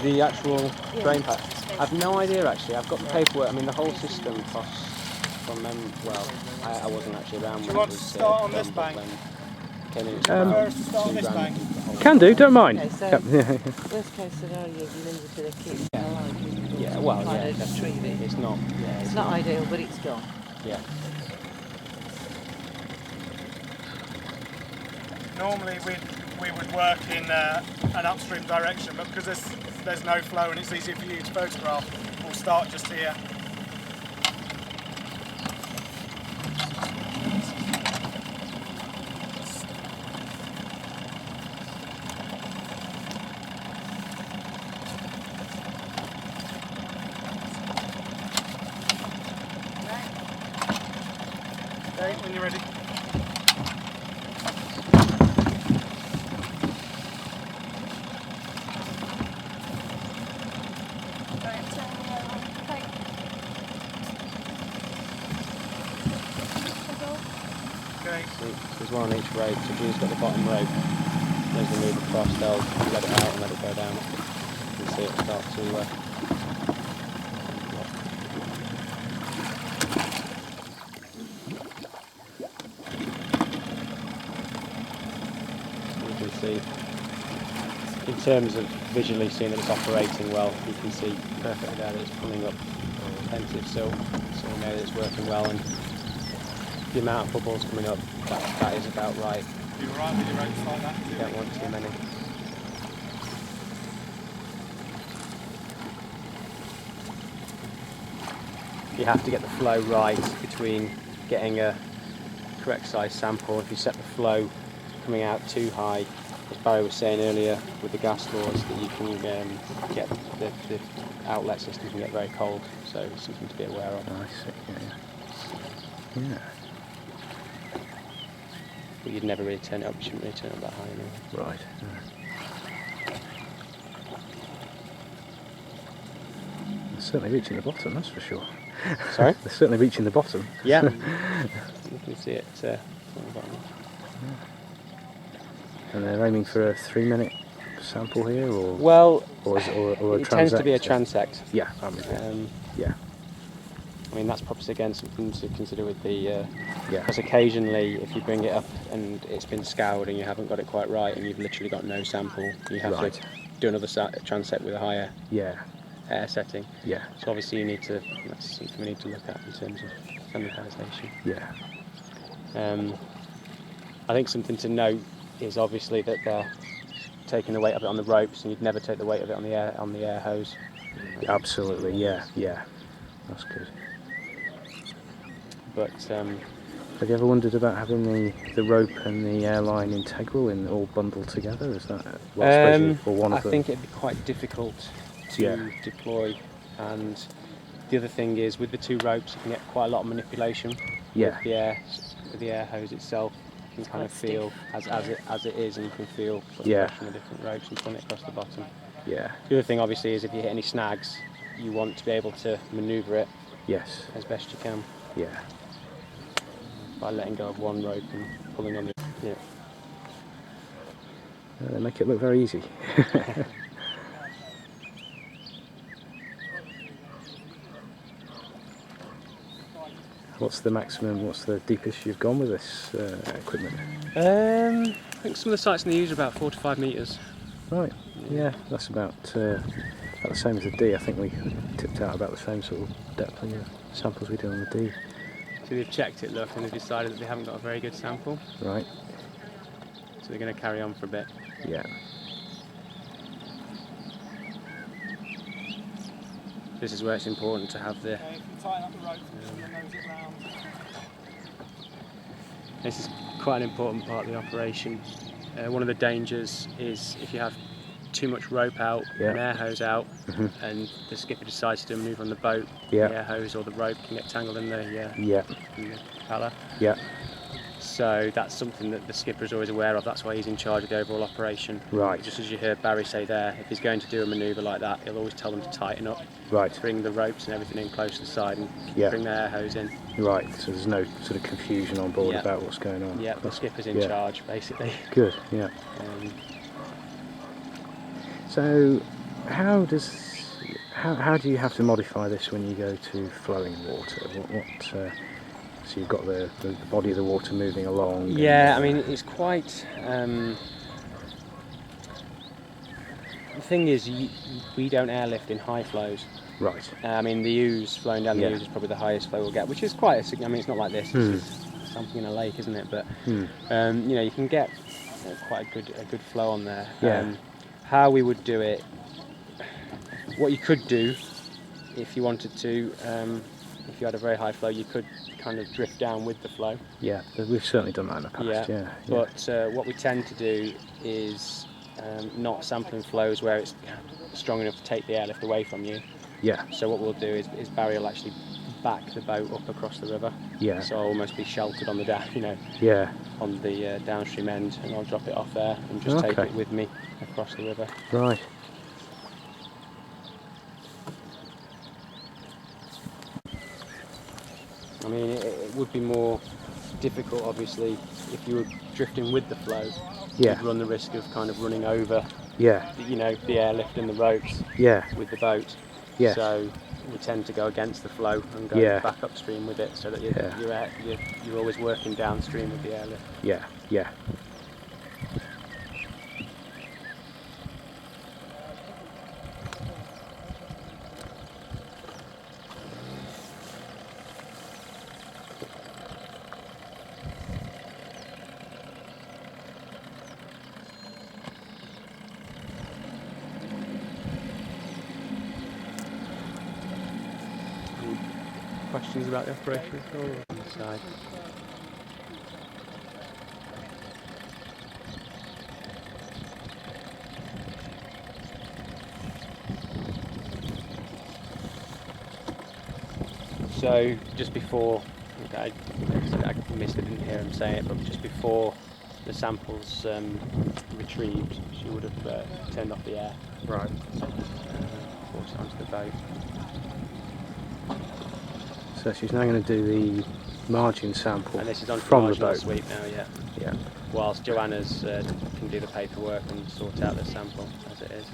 The actual drain patch. I've no idea actually. I've got the paperwork. I mean, the whole system costs from them. Well, I wasn't actually around. Do you want to start on this bank? Can do, don't mind. Okay, so worst case scenario, you leave it to the kids. Yeah, well, yeah, retrieve it. it's not. Yeah, It's not ideal, but it's gone. Yeah. Normally we would work in an upstream direction, but because there's no flow and it's easier for you to photograph, we'll start just here. Okay, when you're ready. Okay. There's one on each rope, so Julie's got the bottom rope. As they move across, they'll let it out and let it go down. You can see it start to you can see, in terms of visually seeing that it's operating well, you can see perfectly there that it's pulling up plenty of silt, so we know that it's working well, and the amount of bubbles coming up, that is about right. You're right with your ropes like that? You don't want too many. You have to get the flow right between getting a correct size sample. If you set the flow coming out too high, as Barry was saying earlier with the gas laws, that you can get the outlet system can get very cold, so it's something to be aware of. I see, yeah. But you'd never really turn it up, you shouldn't really turn it up that high anyway. Right. They're certainly reaching the bottom, that's for sure. Sorry? They're certainly reaching the bottom. Yeah. You can see it on the bottom. And they're aiming for a 3-minute sample here, or well, or a it tends to be a transect. Yeah, yeah. I mean, that's probably again something to consider with the yeah. because occasionally, if you bring it up and it's been scoured and you haven't got it quite right, and you've literally got no sample, you have to do another transect with a higher air setting. Yeah. So obviously that's something we need to look at in terms of standardisation. Yeah. I think something to note is obviously that they're taking the weight of it on the ropes, and you'd never take the weight of it on the air hose. Absolutely, yeah. That's good. But have you ever wondered about having the rope and the airline integral and all bundled together? Is that or one of them? I think it'd be quite difficult to deploy, and the other thing is with the two ropes you can get quite a lot of manipulation. Yeah. With the air hose itself, you can kind of feel as it is, and you can feel the pressure on the different ropes and pulling it across the bottom. Yeah. The other thing obviously is if you hit any snags, you want to be able to manoeuvre it. Yes. As best you can. Yeah. By letting go of one rope and pulling on the They make it look very easy. What's the deepest you've gone with this equipment? I think some of the sites in the use are about 4 to 5 metres. Right, yeah, that's about the same as the D. I think we tipped out about the same sort of depth in the samples we did on the D. So they've checked it, look, and they've decided that they haven't got a very good sample. Right. So they're going to carry on for a bit. Yeah. This is where it's important to have the... tighten up the rope and then nose it round. This is quite an important part of the operation. One of the dangers is if you have too much rope out, an air hose out, and the skipper decides to move on the boat, the air hose or the rope can get tangled in the propeller. Yeah. So that's something that the skipper is always aware of. That's why he's in charge of the overall operation. Right. Just as you heard Barry say there, if he's going to do a manoeuvre like that, he'll always tell them to tighten up. Right. Bring the ropes and everything in close to the side and bring the air hose in. Right, so there's no sort of confusion on board about what's going on. Yeah, the skipper's in charge, basically. Good, yeah. So, how do you have to modify this when you go to flowing water? So you've got the body of the water moving along. Yeah, I mean, it's quite. The thing is, we don't airlift in high flows. Right. I mean, the ooze flowing down the Yeah. ooze is probably the highest flow we'll get, which is quite. I mean, it's not like this. It's something in a lake, isn't it? But you know, you can get quite a good flow on there. Yeah. How we would do it, what you could do, if you wanted to, if you had a very high flow, you could kind of drift down with the flow. Yeah, we've certainly done that in the past. Yeah. But what we tend to do is not sampling flows where it's strong enough to take the airlift away from you. Yeah. So what we'll do is Barry will actually back the boat up across the river. Yeah. So I'll almost be sheltered on the Yeah. on the downstream end, and I'll drop it off there and just take it with me across the river. Right. I mean, it would be more difficult, obviously, if you were drifting with the flow. Yeah. You'd run the risk of kind of running over, Yeah. the airlift and the ropes Yeah. with the boat. Yes. So we tend to go against the flow and go back upstream with it, so that you're always working downstream with the airlift. Yeah. Yeah. Questions about the operation at all? On the side. So just before, I missed it, didn't hear him say it, but just before the samples retrieved, she would have turned off the air. Right. Forced it onto the boat. So she's now going to do the margin sample And this is on from the marginal boat. sweep now, yeah. Yeah. Whilst Joanna's can do the paperwork and sort out the sample as it is.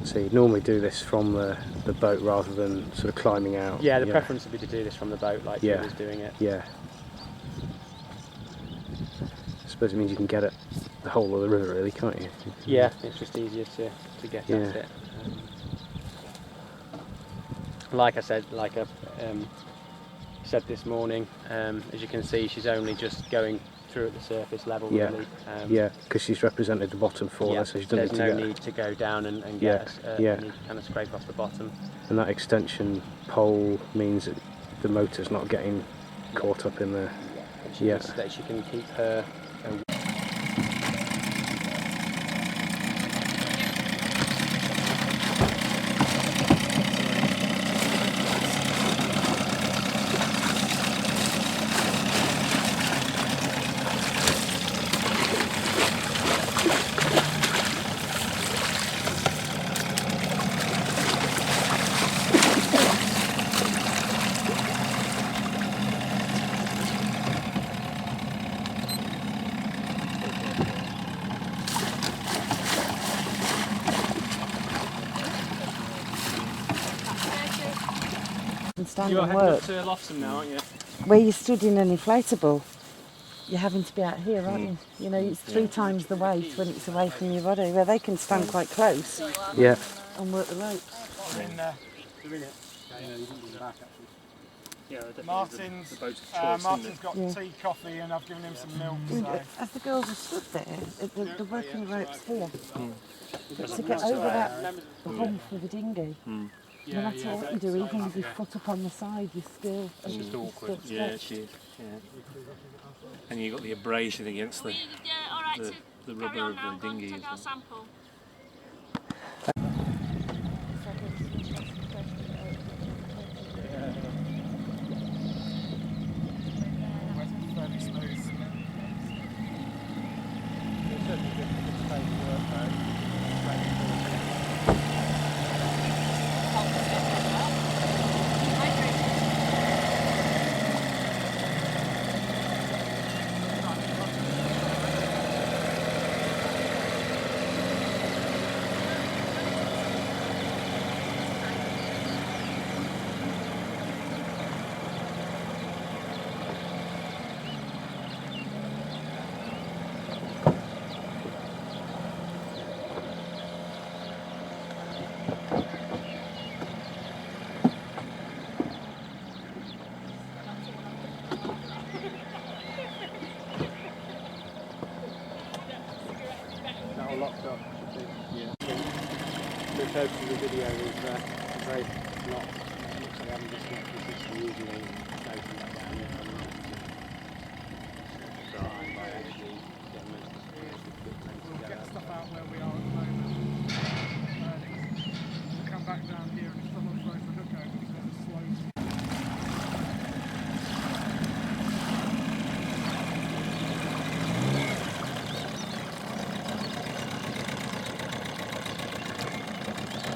So you'd normally do this from the boat rather than sort of climbing out. Yeah, the preference would be to do this from the boat like he was doing it. Yeah. I suppose it means you can get at the whole of the river, really, can't you? Yeah, it's just easier to get at it. Like I said, said this morning, as you can see, she's only just going through at the surface level, really. Yeah, because she's represented the bottom for us, so she doesn't there's no need to go down and get need to kind of scrape off the bottom. And that extension pole means that the motor's not getting caught up in the... That she can keep her... Stand You're and heading work. up to Lofton now, aren't you? Where you stood in an inflatable, you're having to be out here, aren't you? You know, it's 3 times the weight when it's away from your body, where they can stand quite close and work the ropes. Doing it. Yeah, Martin's got tea, coffee, and I've given him some milk. So. As the girls are stood there, they're working the ropes here. But to get over that hump with the dinghy, no matter what you do, even with your foot up on the side, you're still... It's just awkward. Yeah, it is. Yeah. And you've got the abrasion against the rubber of the dinghy as well. Fairly smooth. That all locked up, should be. Yeah. The purpose of the video is very not